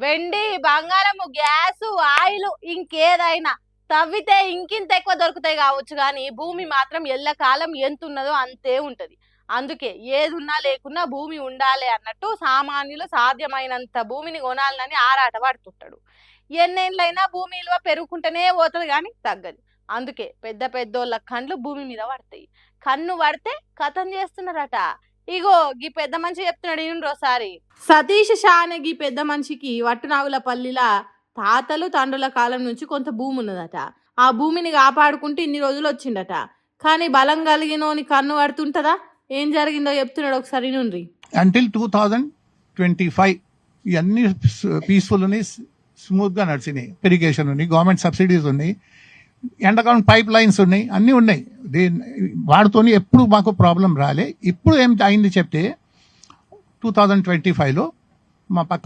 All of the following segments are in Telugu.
వెండి, బంగారము, గ్యాసు, ఆయిల్ ఇంకేదైనా తవ్వితే ఇంకింత ఎక్కువ దొరుకుతాయి కావచ్చు, కానీ భూమి మాత్రం ఎల్లకాలం ఎంత ఉన్నదో అంతే ఉంటది. అందుకే ఏదున్నా లేకున్నా భూమి ఉండాలి అన్నట్టు సామాన్యులు సాధ్యమైనంత భూమిని కొనాలని ఆరాట పడుతుంటాడు. ఎన్నేళ్ళైనా భూమి విలువ పెరుగుకుంటూనే పోతుంది కానీ తగ్గదు. అందుకే పెద్ద పెద్దోళ్ళ కండ్లు భూమి మీద పడతాయి. కన్ను పడితే కథం చేస్తున్నారట. ఇగో గీ పెద్ద మనిషి చెప్తున్నాడు ఈయనరోసారి. సతీష్ షా అనే గీ పెద్ద మనిషికి వట్టునాగులపల్లిలా తాతలు తండ్రుల కాలం నుంచి కొంత భూమి ఉన్నదట. ఆ భూమిని కాపాడుకుంటూ ఇన్ని రోజులు వచ్చిండట. కానీ బలం కలిగినోని కన్ను పడుతుంటదా? ఏం జరిగిందో చెప్తున్నాడు, ఒకసారి నుండి. అంటిల్ 2025 ఇవన్నీ పీస్ఫుల్ ఉన్నాయి, స్మూత్ గా నడిచినాయి. ఇరిగేషన్ ఉన్నాయి, గవర్నమెంట్ సబ్సిడీస్ ఉన్నాయి, ఎండకాలం పైప్ లైన్స్ ఉన్నాయి, అన్నీ ఉన్నాయి. వాటితోని ఎప్పుడు మాకు ప్రాబ్లం రాలే. ఇప్పుడు ఏం అయింది చెప్తే 2025లో మా పక్క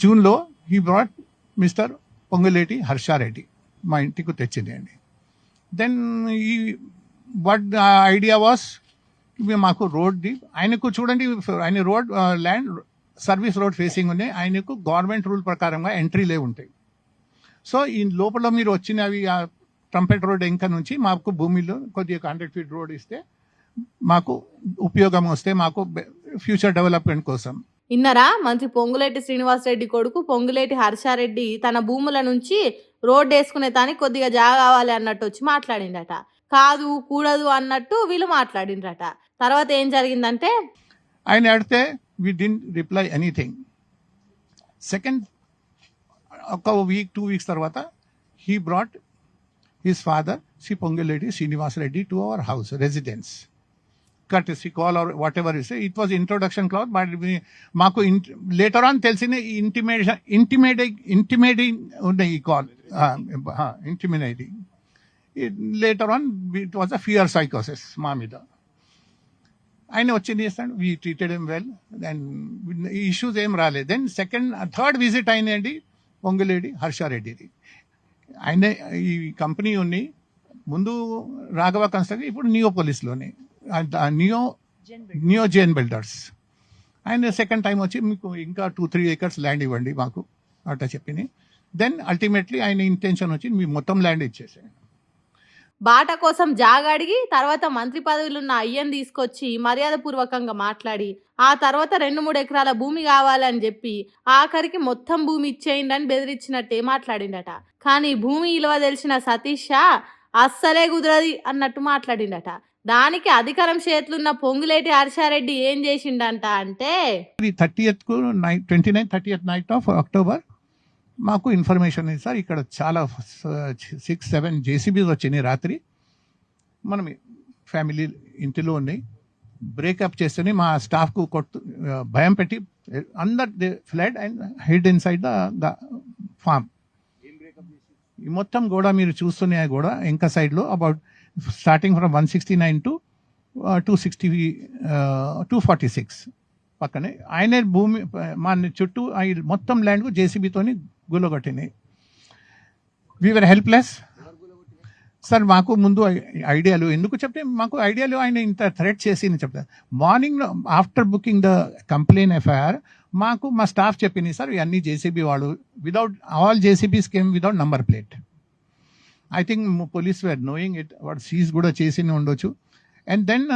జూన్లో he brought mister Ponguleti Harsha Reddy మా ఇంటికి తెచ్చింది అండి. దెన్ ఈ వాట్ ఐడియా వాస్, మాకు రోడ్ది ఆయనకు చూడండి, ఆయన road land service road facing ఉన్నాయి, ఆయనకు గవర్నమెంట్ రూల్ ప్రకారంగా ఎంట్రీలే ఉంటాయి. సో ఈ లోపల మీరు వచ్చినవి ఆ ట్రంపెట్ రోడ్ ఇంకా నుంచి మాకు భూమిలో కొద్దిగా 100 feet రోడ్ ఇస్తే మాకు ఉపయోగం వస్తే మాకు ఫ్యూచర్ డెవలప్మెంట్ కోసం. ఇన్నరా మంత్రి పొంగులేటి శ్రీనివాసరెడ్డి కొడుకు పొంగులేటి హర్షారెడ్డి తన భూముల నుంచి రోడ్డు వేసుకునే దానికి కొద్దిగా జాగా కావాలి అన్నట్టు వచ్చి మాట్లాడిండట. కాదు కూడదు అన్నట్టు వీళ్ళు మాట్లాడిండ్రట. తర్వాత ఏం జరిగిందంటే ఆయన అడిగితే we didn't reply anything. Second ఒక వీక్ 2 weeks తర్వాత he brought his father Shri Ponguleti Srinivasa Reddy to our house residence. courtesy call or whatever you say, it was introduction clause, but మాకు later on తెలిసిన ఇంటిమేటింగ్ ఉన్నాయి ఈ call, intimidating. Later on it was a fear సైకోసిస్ మా మీద. ఆయన వచ్చి చేస్తాడు, we treated him well, then issues ఏం రాలేదు. దెన్ థర్డ్ విజిట్ అయినండి పొంగులేటి హర్షారెడ్డిది. ఆయన ఈ కంపెనీ ఉంది ముందు రాఘవ కన్స్ట్రక్షన్, ఇప్పుడు నియోపోలిస్లోనే నియో జేన్ బిల్డర్స్. ఆయన సెకండ్ టైం వచ్చి మీకు ఇంకా 2-3 acres ల్యాండ్ ఇవ్వండి మాకు అట్లా చెప్పింది. దెన్ అల్టిమేట్లీ ఆయన ఇంటెన్షన్ వచ్చి మీ మొత్తం ల్యాండ్ ఇచ్చేసాడు. బాట కోసం జాగా అడిగి తర్వాత మంత్రి పదవులున్న అయ్యని తీసుకొచ్చి మర్యాద పూర్వకంగా మాట్లాడి ఆ తర్వాత 2-3 ఎకరాల భూమి కావాలని చెప్పి ఆఖరికి మొత్తం భూమి ఇచ్చేయండి అని బెదిరించినట్టే మాట్లాడిండట. కానీ భూమి విలువ తెలిసిన సతీష్ షా అస్సలే కుదరది అన్నట్టు మాట్లాడిండట. దానికి అధికారం చేతులున్న పొంగులేటి హర్షారెడ్డి ఏం చేసిండంట అంటే 29th నైట్ ఆఫ్ అక్టోబర్ మాకు ఇన్ఫర్మేషన్ ఉంది సార్, ఇక్కడ చాలా 6-7 JCBs వచ్చినాయి రాత్రి, మనం ఫ్యామిలీ ఇంటిలో ఉన్నాయి, బ్రేకప్ చేస్తేనే మా స్టాఫ్కు భయం పెట్టి అందరు fled and hid inside the farm. ఈ మొత్తం కూడా మీరు చూస్తున్నాయి కూడా ఇంకా సైడ్లో అబౌట్ స్టార్టింగ్ ఫ్రమ్ 169 to 246 పక్కనే ఆయన భూమి మా చుట్టూ మొత్తం ల్యాండ్కు JCBతోని గుల్లగొట్టినాయి. We are helpless sir. మాకు ముందు ఐడియాలు ఎందుకు చెప్తే మాకు ఐడియాలు ఆయన ఇంత థ్రెట్ చేసి చెప్తారు. Morning after booking the complaint FIR మాకు మా స్టాఫ్ చెప్పింది సార్, ఇవన్నీ JCB వాడు without all JCBs came without number plate. I think police were knowing it, వాడు సీజ్ కూడా చేసి ఉండొచ్చు. అండ్ దెన్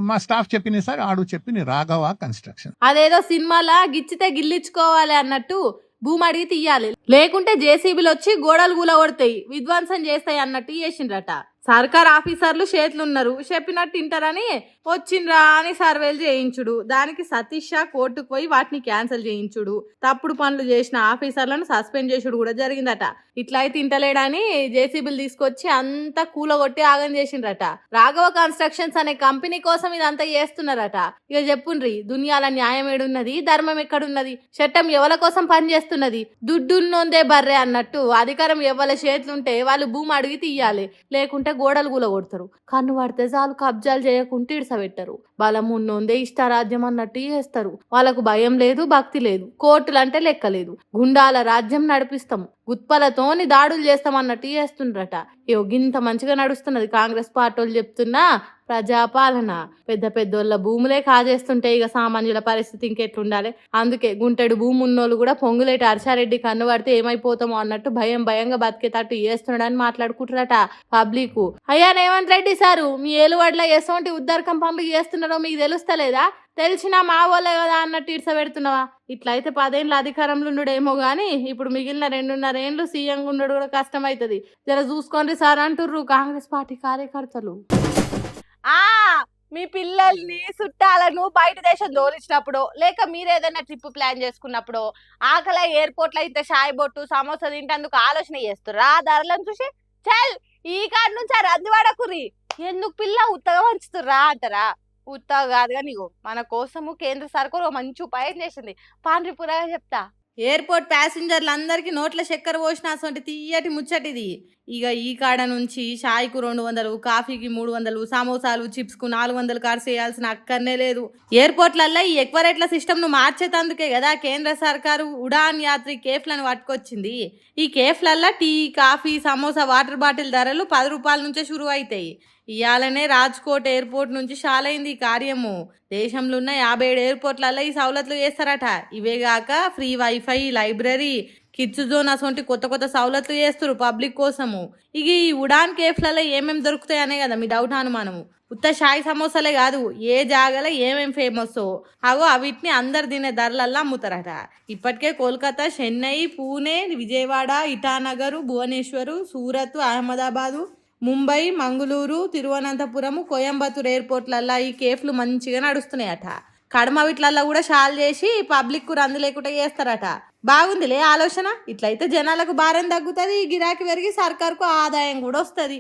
మా స్టాఫ్ చెప్పింది సార్, ఆడు చెప్పింది రాఘవ కన్స్ట్రక్షన్. అదేదో సినిమాలా గిచ్చితే గిల్లించుకోవాలి అన్నట్టు భూమి అడిగి తీయాలి, లేకుంటే JCBలు వచ్చి గోడలు కూలగొడతాయి, విధ్వంసం చేస్తాయి అన్నట్టు చేసిండ్రట. సర్కార్ ఆఫీసర్లు చేతులున్నారు, చెప్పినట్టు ఇంటారని వచ్చిండ్రా అని సర్వేలు చేయించుడు, దానికి సతీష్ షా కోర్టుకు పోయి వాటిని క్యాన్సిల్ చేయించుడు, తప్పుడు పనులు చేసిన ఆఫీసర్లను సస్పెండ్ చేసుడు కూడా జరిగిందట. ఇట్లయితే ఇంటలేడని JCBలు తీసుకొచ్చి అంతా కూలగొట్టి ఆగం చేసిండ్రట. రాఘవ కన్స్ట్రక్షన్స్ అనే కంపెనీ కోసం ఇదంతా చేస్తున్నారట. ఇక చెప్పుండ్రి, దునియాల న్యాయం ఏడున్నది, ధర్మం ఎక్కడున్నది, చట్టం ఎవల కోసం పనిచేస్తున్నది, దుడ్డున్నోందే బర్రె అన్నట్టు అధికారం ఎవల చేతులుంటే వాళ్ళు భూమి అడిగి తీయాలి, లేకుంటే గోడలు కూలగొడతారు. కన్ను పడితే చాలు కబ్జాలు చేయకుంటే ఇడిసబెట్టరు. బలం ఉన్నోందే ఇష్టారాజ్యం అన్నట్టు చేస్తారు. వాళ్ళకు భయం లేదు, భక్తి లేదు, కోర్టులంటే లెక్కలేదు, గుండాల రాజ్యం నడిపిస్తాం, గుత్పలతోని దాడులు చేస్తామన్నట్టు చేస్తుండ్రట. గింత మంచిగా నడుస్తున్నది కాంగ్రెస్ పార్టీ వాళ్ళు చెప్తున్నా ప్రజాపాలన. పెద్ద పెద్దోళ్ళ భూములే కాజేస్తుంటే ఇక సామాన్యుల పరిస్థితి ఇంకెట్లుండాలి. అందుకే గుంటెడు భూమి ఉన్నోళ్ళు కూడా పొంగులేటి హర్షారెడ్డి కన్ను పడితే ఏమైపోతామో అన్నట్టు భయంగా బతికేటట్టు చేస్తున్నాడని మాట్లాడుకుంటారట పబ్లిక్. అయ్యా రేవంత్ రెడ్డి సారు, మీ ఏలువాడలో ఎసోంటి ఉద్దరకం పనులు చేస్తున్నారో మీకు తెలుస్తలేదా? తెలిసినా మా వాళ్ళే కదా అన్నట్టు ఇడ్సబెడుతున్నావా? ఇట్లయితే 10 ఏళ్ళు అధికారంలో ఉండడేమో గాని ఇప్పుడు మిగిలిన 2.5 ఏళ్ళు సీఎంగా ఉండడు కూడా కష్టమవుతుంది. జర చూసుకోండి సార్ అంటుర్రు కాంగ్రెస్ పార్టీ కార్యకర్తలు. మీ పిల్లల్ని చుట్టాలను బయట దేశం దోలిచ్చినప్పుడు లేక మీరు ఏదైనా ట్రిప్ ప్లాన్ చేసుకున్నప్పుడు ఆకలి ఎయిర్పోర్ట్ లో ఇంత షాయి బొట్టు సమోసా తింటేందుకు ఆలోచన చేస్తుర్రా? ధరలను చూసి చల్ ఈ కాడ నుంచి ఆ రందివాడకురి ఎందుకు పిల్ల ఉత్తగా వంచుతుర్రా అంటారా? ఉత్తగా కాదు కానీ మన కోసము కేంద్ర సర్కారు మంచి ఉపాయం చేసింది. పాండ్రిపురా చెప్తా. ఎయిర్పోర్ట్ ప్యాసింజర్లు అందరికీ నోట్ల చక్కెర పోసిన అసలు తీయటి ముచ్చటిది. ఇక ఈ కాడ నుంచి షాయికు 200, కాఫీకి 300, సమోసాలు చిప్స్కు 400 ఖర్చు చేయాల్సిన అక్కర్నే లేదు. ఎయిర్పోర్ట్లల్లో ఈ ఎక్కువ రేట్ల సిస్టమ్ను మార్చేటందుకే కదా కేంద్ర సర్కారు ఉడాన్ యాత్రి కేఫ్లను పట్టుకొచ్చింది. ఈ కేఫ్లల్లో tea, coffee, samosa, water bottle ధరలు 10 రూపాయల నుంచే షురు అవుతాయి. ఇయాలనే రాజ్కోట్ ఎయిర్పోర్ట్ నుంచి షాలైంది ఈ కార్యము. దేశంలో ఉన్న 57 ఎయిర్పోర్ట్లలో ఈ సౌలతులు చేస్తారట. ఇవేగాక free WiFi, library, kids zone అసొంటి కొత్త సౌలతులు చేస్తారు పబ్లిక్ కోసము. ఇక ఈ ఉడాన్ కేఫ్లలో ఏమేమి దొరుకుతాయి అనే కదా మీ డౌట్ అనుమానము. ఉత్త షాయి సమోసాలే కాదు, ఏ జాగాలో ఏమేం ఫేమస్ అవిటిని అందరు తినే ధరలల్లో అమ్ముతారట. ఇప్పటికే కోల్కతా, చెన్నై, పూణే, విజయవాడ, ఇటానగర్, భువనేశ్వరు, సూరత్, అహ్మదాబాదు, ముంబై, మంగళూరు, తిరువనంతపురం, కోయంబత్తూర్ ఎయిర్పోర్ట్లల్లో ఈ కేఫ్లు మంచిగా నడుస్తున్నాయట. కడమ వీటిలల్లో కూడా షాల్ చేసి పబ్లిక్ రంది లేకుండా చేస్తారట. బాగుందిలే ఆలోచన. ఇట్లయితే జనాలకు భారం తగ్గుతుంది, గిరాకీ పెరిగి సర్కార్కు ఆదాయం కూడా వస్తుంది.